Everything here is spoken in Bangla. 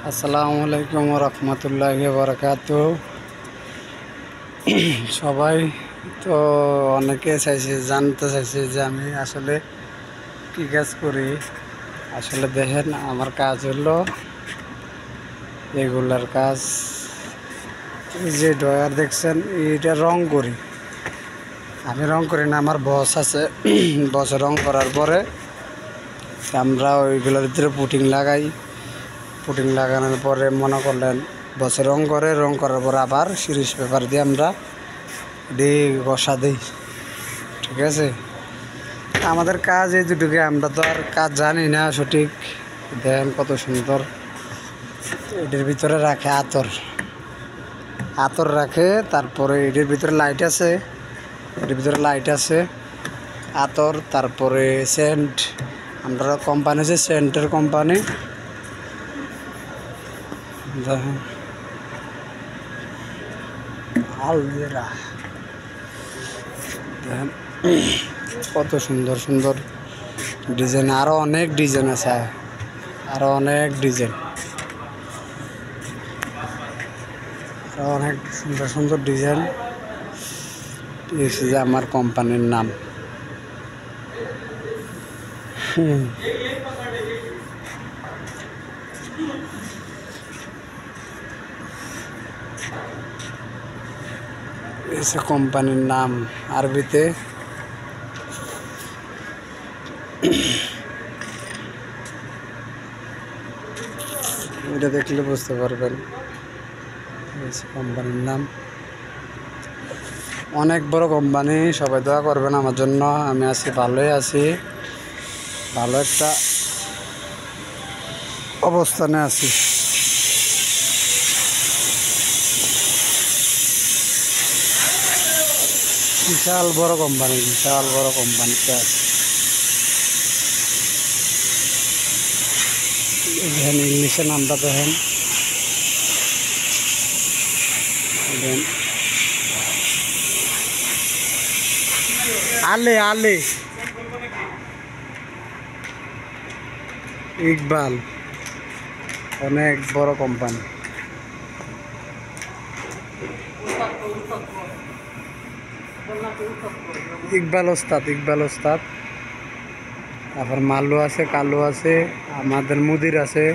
আসসালামু আলাইকুম রহমতুল্লাহি বারাকাতুহু। সবাই তো অনেকে জানতে চাইছে যে আমি আসলে কী কাজ করি। আসলে দেখেন, আমার কাজ হলো রেগুলার কাজ। এই যে ড্রয়ার দেখছেন, এটা রং করি। আমি রং করি না, আমার বস আছে। বস রং করার পরে আমরা ওইগুলোর ভিতরে পুটিং লাগাই। পুটিং লাগানোর পরে মনে করলেন বসে রং করে, রং করার পর আবার সিরিজ পেপার দিয়ে আমরা ঘষা দিই। ঠিক আছে, আমাদের কাজ এই দুটোকে। আমরা তো আর কাজ জানি না সঠিক। দেখেন কত সুন্দর। এটির ভিতরে রাখে আতর রাখে, তারপরে এটির ভিতরে লাইট আছে, এটির ভিতরে লাইট আছে, আতর, তারপরে সেন্ট। আমরা কোম্পানি আছে সেন্টের কোম্পানি। দেখেন আলজেরা, দেখেন কত সুন্দর সুন্দর ডিজাইন। আরও অনেক ডিজাইন আছে, আরও অনেক ডিজাইন, আরও অনেক সুন্দর সুন্দর ডিজাইন। এই যে আমার কোম্পানির নাম। এসে কোম্পানির নাম আরবিতে। এটা দেখলে বুঝতে পারবেন কোম্পানির নাম। অনেক বড় কোম্পানি। সবাই দোয়া করবেন আমার জন্য। আমি আছি, ভালোই আছি, ভালো একটা অবস্থানে আছি। বিশাল বড় কোম্পানি, বিশাল বড় কোম্পানিতে আছে। দেখেন ইংলিশের নামটা দেখেন। আলে আলে ইকবাল, অনেক বড় কোম্পানি। ইকবাল ওস্তাদ, ইকবাল ওস্তাদ। তারপর মাল্লু আছে, কালু আছে, আমাদের মুদির আছে।